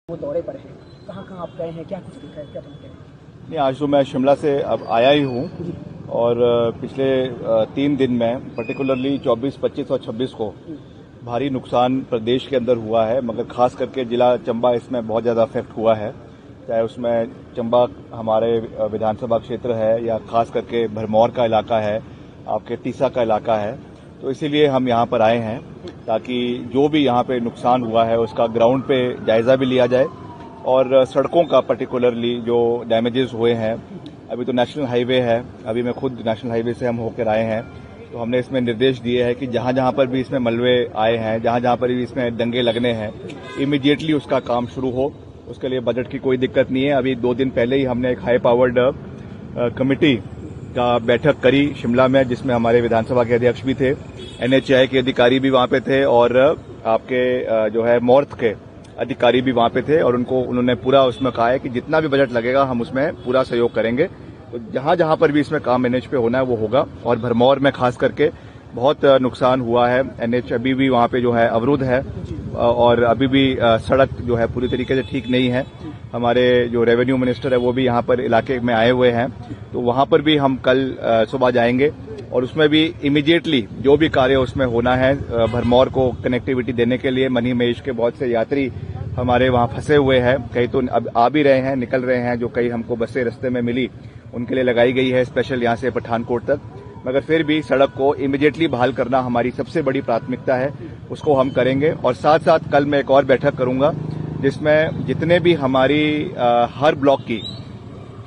वो दौरे पर हैं, कहाँ आप गए हैं, क्या कुछ दिखा है, क्या तुम कह रहे हैं? नहीं, आज तो मैं शिमला से अब आया ही हूँ और पिछले 3 दिन में पर्टिकुलरली 24, 25 और 26 को भारी नुकसान प्रदेश के अंदर हुआ है, मगर खास करके जिला चंबा इसमें बहुत ज़्यादा अफेक्ट हुआ है। चाहे उसमें चंबा हमारे विधानसभा क्षेत्र है या खास करके भरमौर का इलाका है, आपके तीसा का इलाका है, तो इसीलिए हम यहाँ पर आए हैं ताकि जो भी यहाँ पे नुकसान हुआ है उसका ग्राउंड पे जायजा भी लिया जाए और सड़कों का पर्टिकुलरली जो डैमेजेस हुए हैं। अभी तो नेशनल हाईवे है, अभी मैं खुद नेशनल हाईवे से हम होकर आए हैं, तो हमने इसमें निर्देश दिए हैं कि जहां जहां पर भी इसमें मलबे आए हैं, जहां जहां पर भी इसमें दंगे लगने हैं, इमीडिएटली उसका काम शुरू हो। उसके लिए बजट की कोई दिक्कत नहीं है। अभी 2 दिन पहले ही हमने एक हाई पावर्ड कमेटी का बैठक करी शिमला में, जिसमें हमारे विधानसभा के अध्यक्ष भी थे, NHAI के अधिकारी भी वहां पे थे और आपके जो है मॉर्थ के अधिकारी भी वहां पे थे और उन्होंने पूरा उसमें कहा है कि जितना भी बजट लगेगा हम उसमें पूरा सहयोग करेंगे। तो जहां जहां पर भी इसमें काम NH पे होना है वो होगा। और भरमौर में खास करके बहुत नुकसान हुआ है। NH अभी भी वहां पे जो है अवरुद्ध है और अभी भी सड़क जो है पूरी तरीके से ठीक नहीं है। हमारे जो रेवेन्यू मिनिस्टर है वो भी यहाँ पर इलाके में आए हुए हैं, तो वहां पर भी हम कल सुबह जाएंगे और उसमें भी इमीडिएटली जो भी कार्य उसमें होना है, भरमौर को कनेक्टिविटी देने के लिए मनी महेश के बहुत से यात्री हमारे वहां फंसे हुए हैं, कई तो अब आ भी रहे हैं, निकल रहे हैं, जो कई हमको बसें रास्ते में मिली उनके लिए लगाई गई है स्पेशल यहाँ से पठानकोट तक। मगर फिर भी सड़क को इमीडिएटली बहाल करना हमारी सबसे बड़ी प्राथमिकता है, उसको हम करेंगे। और साथ साथ कल मैं एक और बैठक करूंगा जिसमें जितने भी हमारी हर ब्लॉक की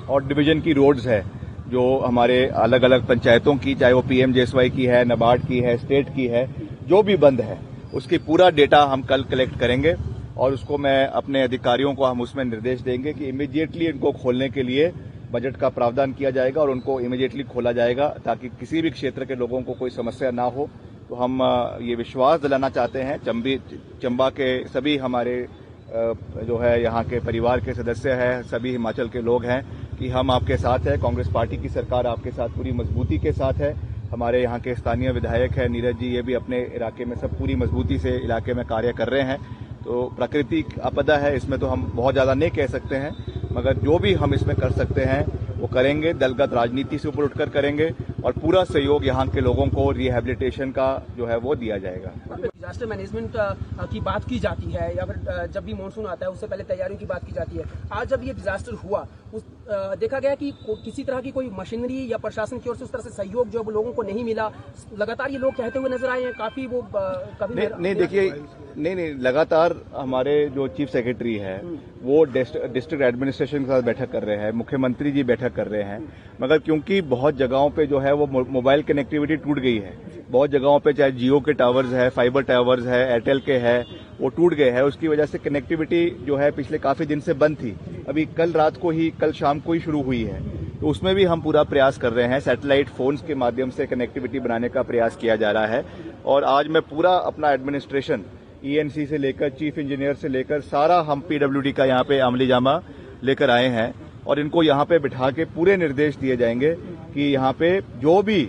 और डिवीजन की रोड्स है, जो हमारे अलग अलग पंचायतों की, चाहे वो PMJSY की है, नाबार्ड की है, स्टेट की है, जो भी बंद है उसकी पूरा डेटा हम कल कलेक्ट करेंगे और उसको मैं अपने अधिकारियों को हम उसमें निर्देश देंगे कि इमीडिएटली इनको खोलने के लिए बजट का प्रावधान किया जाएगा और उनको इमीडिएटली खोला जाएगा ताकि किसी भी क्षेत्र के लोगों को कोई समस्या ना हो। तो हम ये विश्वास दिलाना चाहते हैं चंबा के सभी हमारे जो है यहाँ के परिवार के सदस्य हैं, सभी हिमाचल के लोग हैं कि हम आपके साथ हैं। कांग्रेस पार्टी की सरकार आपके साथ पूरी मजबूती के साथ है। हमारे यहाँ के स्थानीय विधायक है नीरज जी, ये भी अपने इलाके में सब पूरी मजबूती से इलाके में कार्य कर रहे हैं। तो प्राकृतिक आपदा है, इसमें तो हम बहुत ज्यादा नहीं कह सकते हैं, मगर जो भी हम इसमें कर सकते हैं वो करेंगे। दलगत राजनीति से ऊपर उठकर करेंगे और पूरा सहयोग यहाँ के लोगों को रिहेबिलिटेशन का जो है वो दिया जाएगा। डिजास्टर मैनेजमेंट की बात की जाती है या फिर जब भी मानसून आता है उससे पहले तैयारियों की बात की जाती है। आज जब ये डिजास्टर हुआ देखा गया कि किसी तरह की कोई मशीनरी या प्रशासन की ओर से उस तरह से सहयोग जो लोगों को नहीं मिला। लगातार ये लोग कहते हुए नजर आए हैं, काफी वो कभी नहीं देखिए, नहीं लगातार हमारे जो चीफ सेक्रेटरी है वो डिस्ट्रिक्ट एडमिनिस्ट्रेशन के साथ बैठक कर रहे हैं, मुख्यमंत्री जी बैठक कर रहे हैं, मगर क्योंकि बहुत जगहों पे जो है वो मोबाइल कनेक्टिविटी टूट गई है, बहुत जगहों पे चाहे जियो के टावर्स है, फाइबर टावर्स है, एयरटेल के है, वो टूट गए हैं। उसकी वजह से कनेक्टिविटी जो है पिछले काफी दिन से बंद थी, अभी कल शाम को ही शुरू हुई है। तो उसमें भी हम पूरा प्रयास कर रहे हैं, सैटेलाइट फोन्स के माध्यम से कनेक्टिविटी बनाने का प्रयास किया जा रहा है। और आज मैं पूरा अपना एडमिनिस्ट्रेशन ENC से लेकर चीफ इंजीनियर से लेकर सारा हम PWD का यहाँ पे अमली जामा लेकर आए हैं और इनको यहाँ पे बिठा के पूरे निर्देश दिए जाएंगे कि यहाँ पे जो भी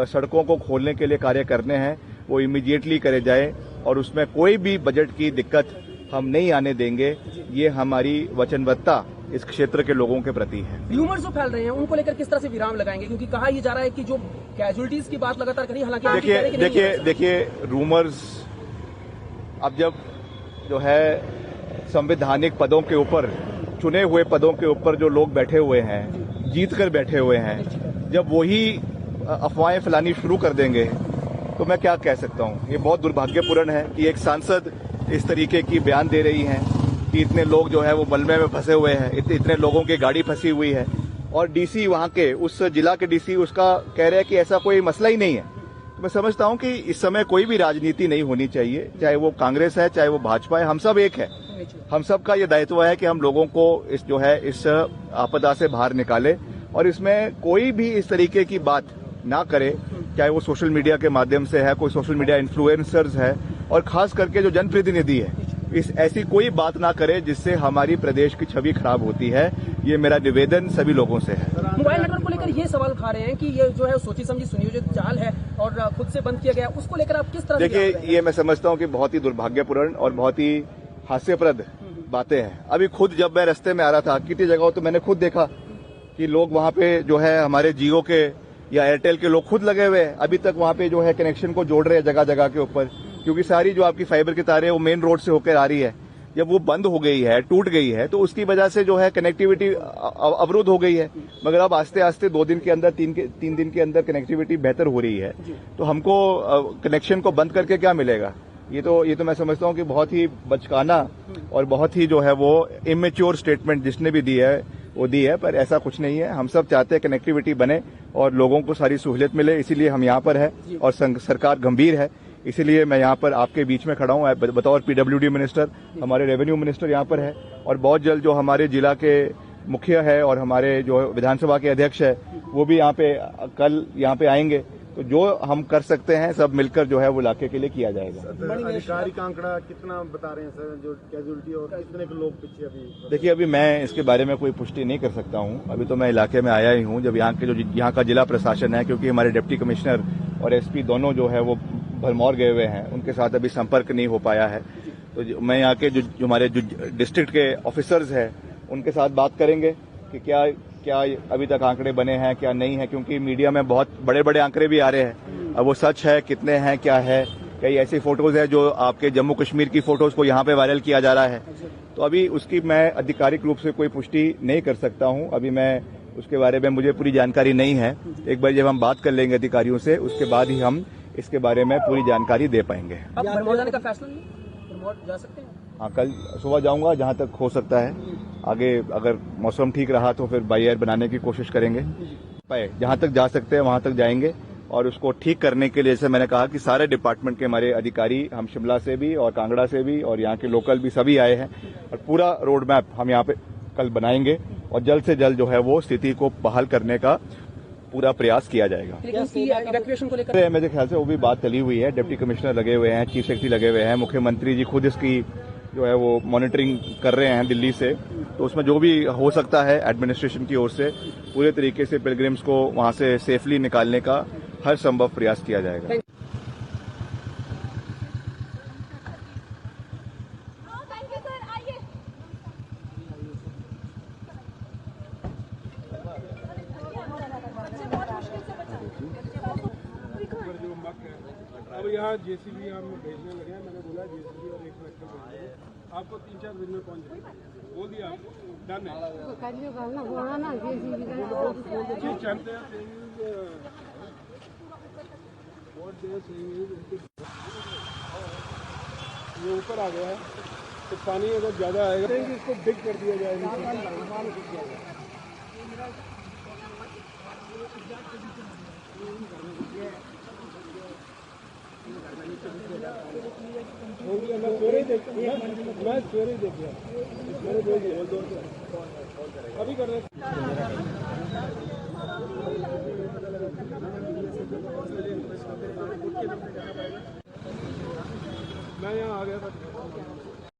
सड़कों को खोलने के लिए कार्य करने हैं वो इमीडिएटली करे जाए और उसमें कोई भी बजट की दिक्कत हम नहीं आने देंगे। ये हमारी वचनबद्धता इस क्षेत्र के लोगों के प्रति है। र्यूमर्स जो फैल रहे हैं उनको लेकर किस तरह से विराम लगाएंगे, क्योंकि कहा यह जा रहा है कि जो कैजुअलिटीज की बात लगातार करी, हालांकि देखिए रूमर्स, अब जब जो है संवैधानिक पदों के ऊपर, चुने हुए पदों के ऊपर जो लोग बैठे हुए हैं, जीत कर बैठे हुए हैं, जब वही अफवाहें फैलानी शुरू कर देंगे तो मैं क्या कह सकता हूं। ये बहुत दुर्भाग्यपूर्ण है कि एक सांसद इस तरीके की बयान दे रही हैं कि इतने लोग जो है वो मलबे में फंसे हुए हैं, इतने लोगों की गाड़ी फंसी हुई है और DC वहां के उस जिला के DC उसका कह रहे हैं कि ऐसा कोई मसला ही नहीं है। मैं समझता हूं कि इस समय कोई भी राजनीति नहीं होनी चाहिए, चाहे वो कांग्रेस है चाहे वो भाजपा है, हम सब एक है। हम सब का ये दायित्व है कि हम लोगों को इस आपदा से बाहर निकाले और इसमें कोई भी इस तरीके की बात ना करे, चाहे वो सोशल मीडिया के माध्यम से है, कोई सोशल मीडिया इन्फ्लुएंसर्स है और खास करके जो जनप्रतिनिधि है, ऐसी कोई बात ना करे जिससे हमारी प्रदेश की छवि खराब होती है। ये मेरा निवेदन सभी लोगों से है। मोबाइल नेटवर्क को लेकर ये सवाल उठा रहे हैं कि ये जो है सोची समझी सुनियोजित चाल है और खुद से बंद किया गया, उसको लेकर आप किस तरह? देखिए, ये मैं समझता हूं कि बहुत ही दुर्भाग्यपूर्ण और बहुत ही हास्यप्रद बातें हैं। अभी खुद जब मैं रास्ते में आ रहा था कितनी जगहों तो मैंने खुद देखा कि लोग वहां पे जो है हमारे जियो के या एयरटेल के लोग खुद लगे हुए हैं, अभी तक वहां पे जो है कनेक्शन को जोड़ रहे हैं जगह जगह के ऊपर, क्योंकि सारी जो आपकी फाइबर की तारें वो मेन रोड से होकर आ रही है। जब वो बंद हो गई है, टूट गई है, तो उसकी वजह से जो है कनेक्टिविटी अवरुद्ध हो गई है। मगर अब आस्ते आस्ते 2 दिन के अंदर 3 दिन के अंदर कनेक्टिविटी बेहतर हो रही है। तो हमको कनेक्शन को बंद करके क्या मिलेगा? ये तो मैं समझता हूं कि बहुत ही बचकाना और बहुत ही जो है वो इमेच्योर स्टेटमेंट जिसने भी दी है वो दी है, पर ऐसा कुछ नहीं है। हम सब चाहते हैं कनेक्टिविटी बने और लोगों को सारी सहूलियत मिले, इसीलिए हम यहाँ पर है और सरकार गंभीर है। इसीलिए मैं यहाँ पर आपके बीच में खड़ा हूँ बतौर पीडब्ल्यूडी मिनिस्टर। हमारे रेवेन्यू मिनिस्टर यहाँ पर है और बहुत जल्द जो हमारे जिला के मुखिया है और हमारे जो विधानसभा के अध्यक्ष है वो भी यहाँ पे कल यहाँ पे आएंगे। तो जो हम कर सकते हैं सब मिलकर जो है वो इलाके के लिए किया जाएगा। अधिकारी का आंकड़ा कितना बता रहे हैं सर, जो कैजुअलिटी और कितने लोग पीछे अभी? देखिए, अभी मैं इसके बारे में कोई पुष्टि नहीं कर सकता हूं। अभी तो मैं इलाके में आया ही हूं। जब यहाँ का जिला प्रशासन है, क्योंकि हमारे डिप्टी कमिश्नर और एसपी दोनों जो है वो भरमौर गए हुए हैं, उनके साथ अभी संपर्क नहीं हो पाया है। तो मैं यहाँ के जो हमारे डिस्ट्रिक्ट के ऑफिसर्स हैं उनके साथ बात करेंगे कि क्या अभी तक आंकड़े बने हैं, क्या नहीं है, क्योंकि मीडिया में बहुत बड़े बड़े आंकड़े भी आ रहे हैं। अब वो सच है, कितने हैं, क्या है। कई ऐसी फोटोज है जो आपके जम्मू कश्मीर की फोटोज को यहाँ पे वायरल किया जा रहा है। तो अभी उसकी मैं आधिकारिक रूप से कोई पुष्टि नहीं कर सकता हूँ। अभी मैं उसके बारे में मुझे पूरी जानकारी नहीं है। एक बार जब हम बात कर लेंगे अधिकारियों से, उसके बाद ही हम इसके बारे में पूरी जानकारी दे पाएंगे। अब भरमौर जाने का फैसला नहीं, भरमौर जा सकते हैं? हाँ, कल सुबह जाऊंगा जहां तक हो सकता है। आगे अगर मौसम ठीक रहा तो फिर बाई एयर बनाने की कोशिश करेंगे। जहां तक जा सकते हैं वहां तक जाएंगे और उसको ठीक करने के लिए, जैसे मैंने कहा कि सारे डिपार्टमेंट के हमारे अधिकारी, हम शिमला से भी और कांगड़ा से भी और यहाँ के लोकल भी सभी आए हैं और पूरा रोड मैप हम यहाँ पे कल बनाएंगे और जल्द से जल्द जो है वो स्थिति को बहाल करने का पूरा प्रयास किया जाएगा। इवैक्यूएशन को लेकर मेरे ख्याल से वो भी बात चली हुई है। डिप्टी कमिश्नर लगे हुए हैं, चीफ सेक्रेटरी लगे हुए हैं, मुख्यमंत्री जी खुद इसकी जो है वो मॉनिटरिंग कर रहे हैं दिल्ली से। तो उसमें जो भी हो सकता है एडमिनिस्ट्रेशन की ओर से पूरे तरीके से पिलग्रिम्स को वहां से सेफली निकालने का हर संभव प्रयास किया जाएगा। अब यहाँ जेसीबी हम भेजने लगे हैं। मैंने बोला जेसीबी और एक ट्रैक्टर भेजेंगे, आपको 3-4 दिन में पहुँच जाएगा। बोल दिया आपको, डन है। ये ऊपर आ गया है तो पानी अगर ज्यादा आएगा इसको डिग कर दिया जाएगा। मैं सवेरे ही देख गया, मैंने बोल दिया अभी कर रहे